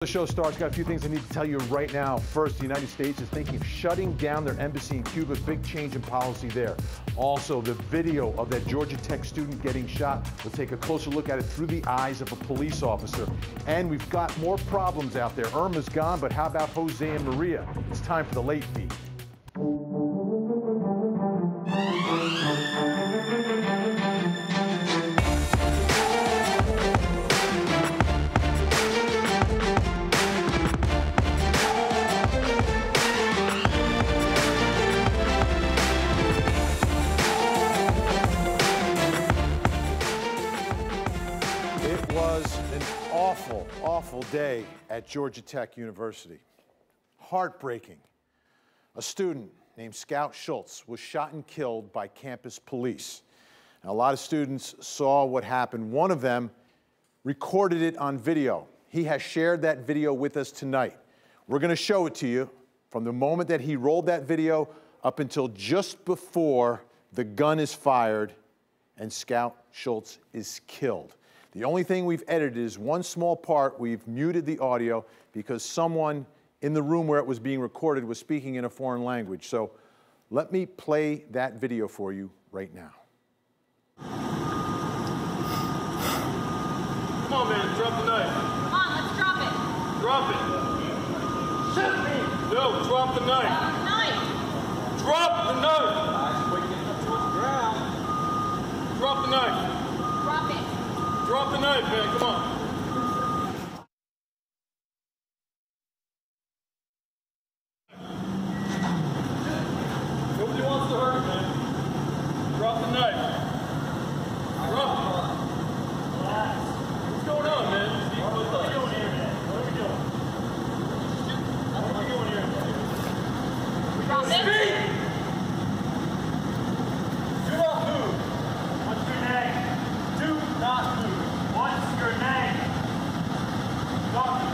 The show starts. Got a few things I need to tell you right now. First, the United States is thinking of shutting down their embassy in Cuba. Big change in policy there. Also, the video of that Georgia Tech student getting shot. We'll take a closer look at it through the eyes of a police officer. And we've got more problems out there. Irma's gone, but how about Jose and Maria? It's time for the late feed. Awful day at Georgia Tech University. Heartbreaking. A student named Scout Schultz was shot and killed by campus police. Now, a lot of students saw what happened. One of them recorded it on video. He has shared that video with us tonight. We're going to show it to you from the moment that he rolled that video up until just before the gun is fired and Scout Schultz is killed. The only thing we've edited is one small part. We've muted the audio because someone in the room where it was being recorded was speaking in a foreign language. So let me play that video for you right now. Come on, man, drop the knife. Come on, let's drop it. Drop it. Shoot me. No, drop the knife. Knife. Drop the knife. Drop the knife. Drop it. Drop the knife, man, come on. Nobody wants to hurt him, man. Drop the knife. Drop it. What's going on, man? What are we doing here, man? What are we doing? What are we doing here? Drop it. Speak! Do not move. What's your name? Do not move. What's your name? Doctor.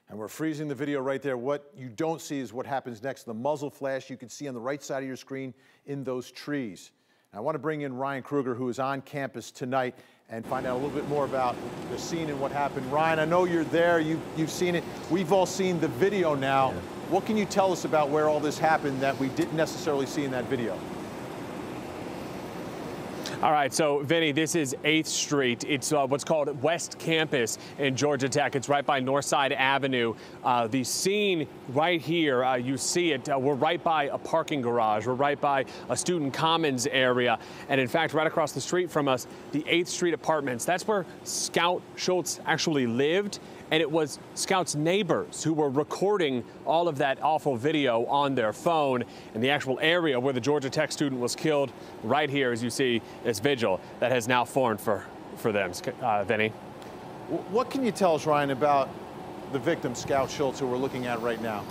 And we're freezing the video right there. What you don't see is what happens next. The muzzle flash you can see on the right side of your screen in those trees. I want to bring in Ryan Krueger, who is on campus tonight, and find out a little bit more about the scene and what happened. Ryan, I know you're there. You've seen it. We've all seen the video now. Yeah. What can you tell us about where all this happened that we didn't necessarily see in that video? All right, so Vinny, this is 8th Street. It's what's called West Campus in Georgia Tech. It's right by Northside Avenue. The scene right here, you see it. We're right by a parking garage. We're right by a student commons area. And in fact, right across the street from us, the 8th Street apartments. That's where Scout Schultz actually lived. And it was Scout's neighbors who were recording all of that awful video on their phone. And the actual area where the Georgia Tech student was killed, right here, as you see, this vigil that has now formed for them. Vinny? What can you tell us, Ryan, about the victim, Scout Schultz, who we're looking at right now?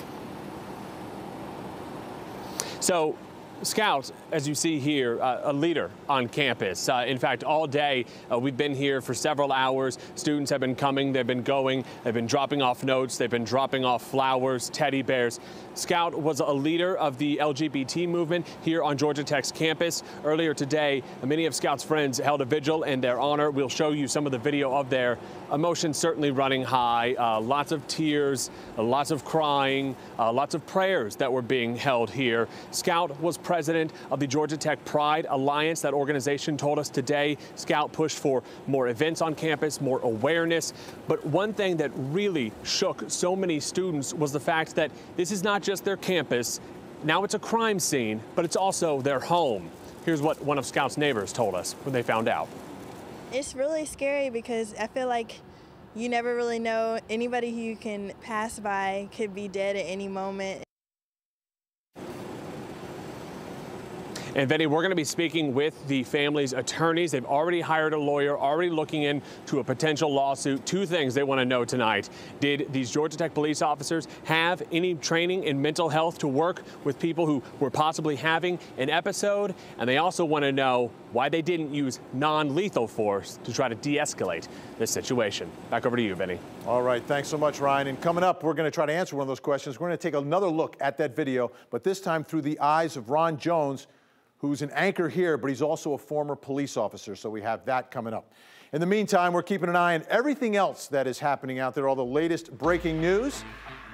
So, Scout, as you see here, a leader on campus. In fact, all day we've been here for several hours. Students have been coming, they've been going, they've been dropping off notes, they've been dropping off flowers, teddy bears. Scout was a leader of the LGBT movement here on Georgia Tech's campus. Earlier today, many of Scout's friends held a vigil in their honor. We'll show you some of the video of their emotions certainly running high. Lots of tears, lots of crying, lots of prayers that were being held here. Scout was president of the Georgia Tech Pride Alliance. That organization told us today Scout pushed for more events on campus, more awareness. But one thing that really shook so many students was the fact that this is not just their campus. Now it's a crime scene, but it's also their home. Here's what one of Scout's neighbors told us when they found out. It's really scary because I feel like you never really know. Anybody who you can pass by could be dead at any moment. And Vinny, we're going to be speaking with the family's attorneys. They've already hired a lawyer, already looking into a potential lawsuit. Two things they want to know tonight. Did these Georgia Tech police officers have any training in mental health to work with people who were possibly having an episode? And they also want to know why they didn't use non-lethal force to try to de-escalate this situation. Back over to you, Vinny. All right, thanks so much, Ryan. And coming up, we're going to try to answer one of those questions. We're going to take another look at that video, but this time through the eyes of Ron Jones, who's an anchor here, but he's also a former police officer, so we have that coming up. In the meantime, we're keeping an eye on everything else that is happening out there, all the latest breaking news.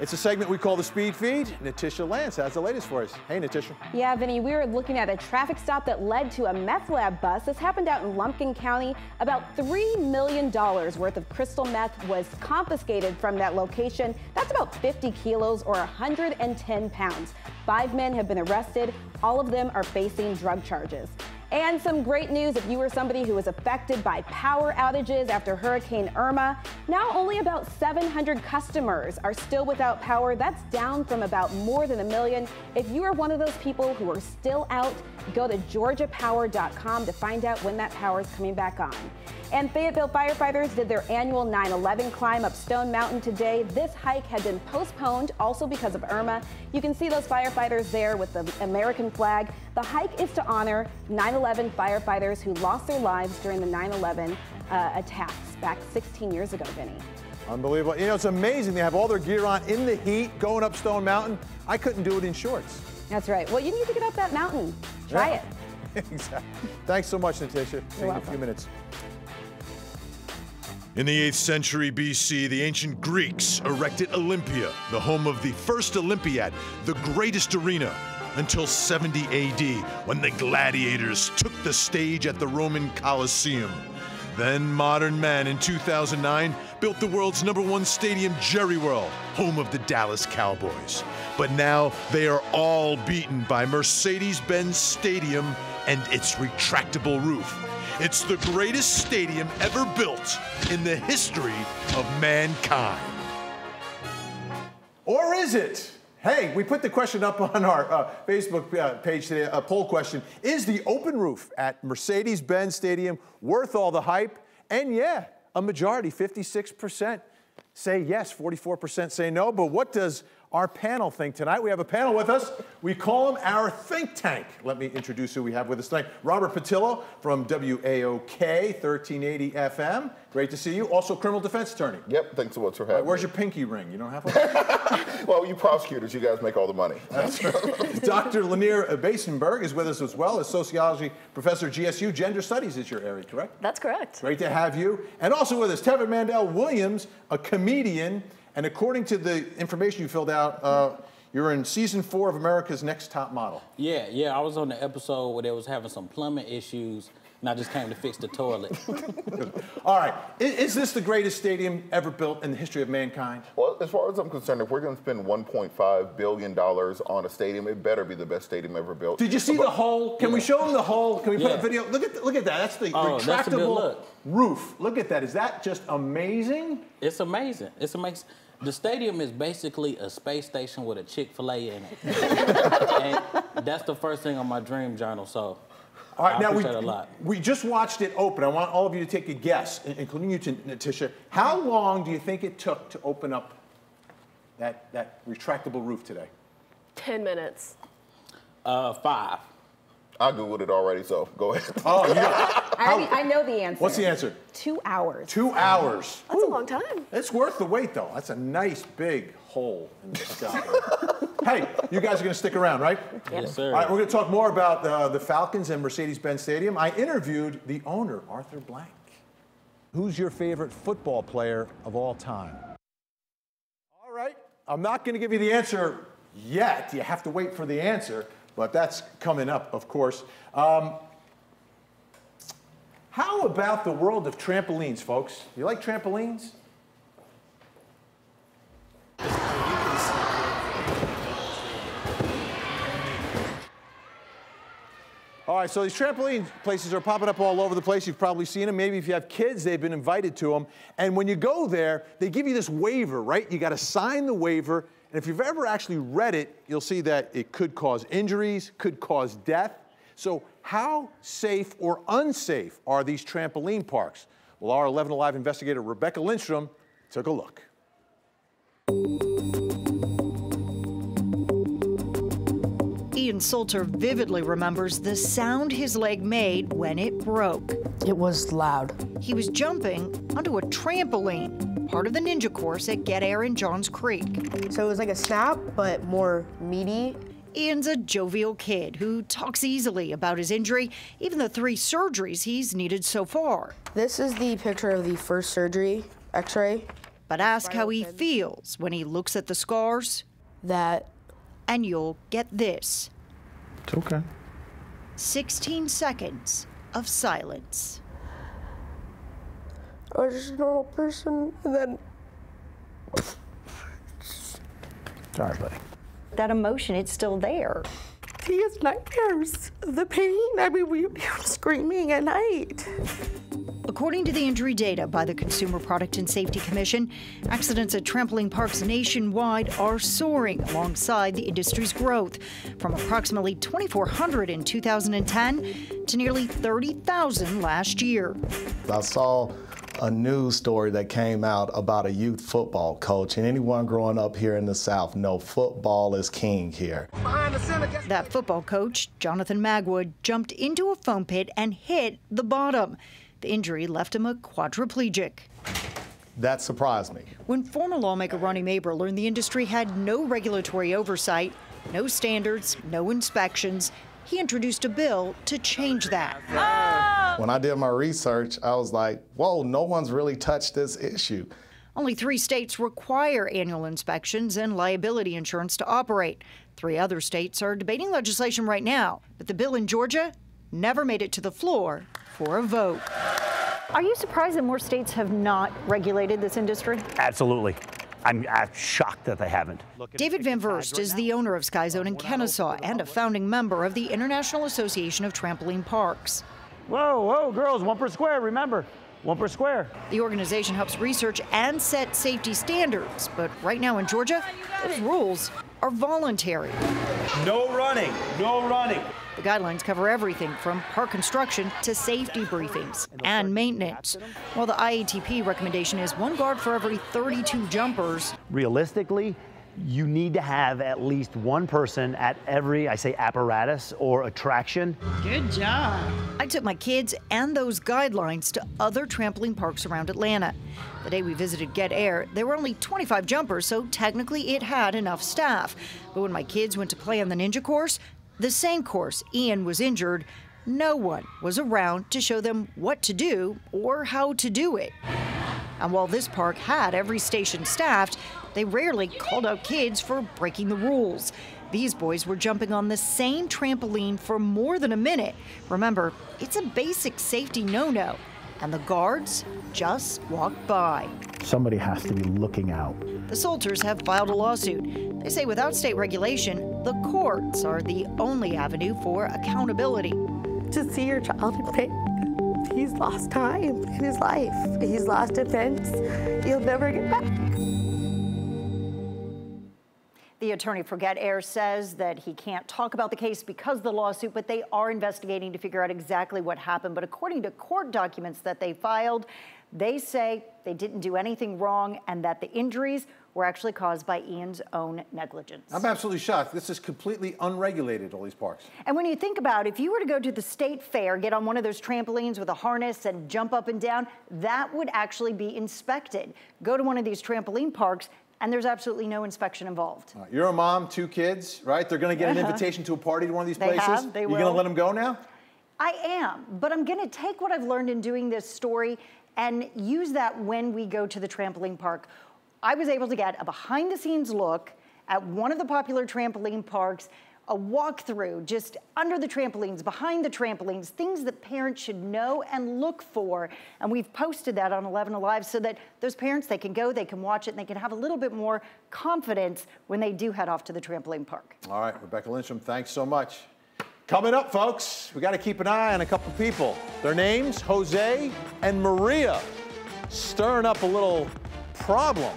It's a segment we call the Speed Feed. Natisha Lance has the latest for us. Hey, Natisha. Yeah, Vinny, we were looking at a traffic stop that led to a meth lab bust. This happened out in Lumpkin County. About $3 million worth of crystal meth was confiscated from that location. That's about 50 kilos or 110 pounds. 5 men have been arrested. All of them are facing drug charges. And some great news if you were somebody who was affected by power outages after Hurricane Irma. Now only about 700 customers are still without power. That's down from about more than 1 million. If you are one of those people who are still out, go to georgiapower.com to find out when that power is coming back on. And Fayetteville firefighters did their annual 9/11 climb up Stone Mountain today. This hike had been postponed also because of Irma. You can see those firefighters there with the American flag. The hike is to honor 9/11 firefighters who lost their lives during the 9/11 attacks back 16 years ago, Vinny. Unbelievable. You know, it's amazing. They have all their gear on in the heat going up Stone Mountain. I couldn't do it in shorts. That's right. Well, you need to get up that mountain. Try it. Exactly. Thanks so much, Natisha. See you in a few minutes. In the 8th century BC, the ancient Greeks erected Olympia, the home of the first Olympiad, the greatest arena, until 70 AD, when the gladiators took the stage at the Roman Colosseum. Then modern man in 2009 built the world's #1 stadium, Jerry World, home of the Dallas Cowboys. But now they are all beaten by Mercedes-Benz Stadium and its retractable roof. It's the greatest stadium ever built in the history of mankind. Or is it? Hey, we put the question up on our Facebook page today, a poll question. Is the open roof at Mercedes-Benz Stadium worth all the hype? And yeah, a majority, 56%, say yes, 44% say no. But what does our panel think tonight? We have a panel with us. We call them our think tank. Let me introduce who we have with us tonight. Robert Patillo from WAOK 1380 FM. Great to see you. Also criminal defense attorney. Yep, thanks so much for having me. Where's your pinky ring? You don't have one? Well, you prosecutors, you guys make all the money. That's right. Dr. Lanier Basenberg is with us as well, as sociology professor, GSU. Gender studies is your area, correct? That's correct. Great to have you. And also with us, Tevin Mandel Williams, a comedian. And according to the information you filled out, you're in season 4 of America's Next Top Model. Yeah, I was on the episode where they was having some plumbing issues, and I just came to fix the toilet. All right, is this the greatest stadium ever built in the history of mankind? Well, as far as I'm concerned, if we're going to spend $1.5 billion on a stadium, it better be the best stadium ever built. Did you see the hole? Can we show them the hole? Can we put a video? Look at that. That's the retractable that's a good look. Roof. Look at that. Is that just amazing? It's amazing. It's amazing. The stadium is basically a space station with a Chick-fil-A in it. And that's the first thing on my dream journal, so all right, I appreciate it a lot. We just watched it open. I want all of you to take a guess, including you, Natisha. How long do you think it took to open up that retractable roof today? 10 minutes. 5. I Googled it already, so go ahead. Oh, I know the answer. What's the answer? 2 hours. 2 hours. That's a long time. It's worth the wait, though. That's a nice big hole in the sky. Hey, you guys are going to stick around, right? Yes, sir. All right, we're going to talk more about the Falcons and Mercedes-Benz Stadium. I interviewed the owner, Arthur Blank. Who's your favorite football player of all time? All right, I'm not going to give you the answer yet. You have to wait for the answer. But that's coming up, of course. How about the world of trampolines, folks? You like trampolines? All right, so these trampoline places are popping up all over the place. You've probably seen them. Maybe if you have kids, they've been invited to them. And when you go there, they give you this waiver, right? You got to sign the waiver. And if you've ever actually read it, you'll see that it could cause injuries, could cause death. So how safe or unsafe are these trampoline parks? Well, our 11 Alive investigator Rebecca Lindstrom took a look. Ian Salter vividly remembers the sound his leg made when it broke. It was loud. He was jumping onto a trampoline, part of the ninja course at Get Air in Johns Creek. So it was like a snap, but more meaty. Ian's a jovial kid who talks easily about his injury, even the 3 surgeries he's needed so far. This is the picture of the first surgery, x-ray. But ask how he feels when he looks at the scars. That. And you'll get this. It's okay. 16 seconds of silence. I was just a normal person, and then... Sorry, buddy. That emotion, it's still there. He has nightmares. The pain, I mean, we were screaming at night. According to the injury data by the Consumer Product and Safety Commission, accidents at trampoline parks nationwide are soaring alongside the industry's growth, from approximately 2,400 in 2010 to nearly 30,000 last year. I saw a news story that came out about a youth football coach, and anyone growing up here in the South know football is king here. That football coach, Jonathan Magwood, jumped into a foam pit and hit the bottom. The injury left him a quadriplegic. That surprised me. When former lawmaker Ronnie Maber learned the industry had no regulatory oversight, no standards, no inspections, he introduced a bill to change that. When I did my research, I was like, whoa, no one's really touched this issue. Only 3 states require annual inspections and liability insurance to operate. 3 other states are debating legislation right now, but the bill in Georgia never made it to the floor for a vote. Are you surprised that more states have not regulated this industry? Absolutely. I'm shocked that they haven't. David Van Verst is the owner of Skyzone in Kennesaw and a founding member of the International Association of Trampoline Parks. Whoa, whoa, girls, 1 per square, remember, 1 per square. The organization helps research and set safety standards, but right now in Georgia, those rules are voluntary. No running, no running. The guidelines cover everything from park construction to safety briefings and maintenance. While the IATP recommendation is 1 guard for every 32 jumpers. Realistically, you need to have at least 1 person at every, I say, apparatus or attraction. Good job. I took my kids and those guidelines to other trampoline parks around Atlanta. The day we visited Get Air, there were only 25 jumpers, so technically it had enough staff. But when my kids went to play on the ninja course, the same course Ian was injured, no one was around to show them what to do or how to do it. And while this park had every station staffed, they rarely called out kids for breaking the rules. These boys were jumping on the same trampoline for more than a minute. Remember, it's a basic safety no-no, and the guards just walked by. Somebody has to be looking out. The Salters have filed a lawsuit. They say without state regulation, the courts are the only avenue for accountability. To see your child in pain, he's lost time in his life. He's lost defense. He'll never get back. The attorney for Get Air says that he can't talk about the case because of the lawsuit, but they are investigating to figure out exactly what happened. But according to court documents that they filed, they say they didn't do anything wrong and that the injuries were actually caused by Ian's own negligence. I'm absolutely shocked. This is completely unregulated, all these parks. And when you think about if you were to go to the state fair, get on one of those trampolines with a harness and jump up and down, that would actually be inspected. Go to one of these trampoline parks, and there's absolutely no inspection involved. You're a mom, 2 kids, right? They're going to get an invitation to a party to one of these places. They You're will. going to let them go now? I am, but I'm going to take what I've learned in doing this story and use that when we go to the trampoline park. I was able to get a behind-the-scenes look at one of the popular trampoline parks, a walkthrough just under the trampolines, behind the trampolines, things that parents should know and look for. And we've posted that on 11 Alive so that those parents, they can go, they can watch it, and they can have a little bit more confidence when they do head off to the trampoline park. All right, Rebecca Lindstrom, thanks so much. Coming up, folks, we got to keep an eye on a couple people. Their names, Jose and Maria, stirring up a little problem.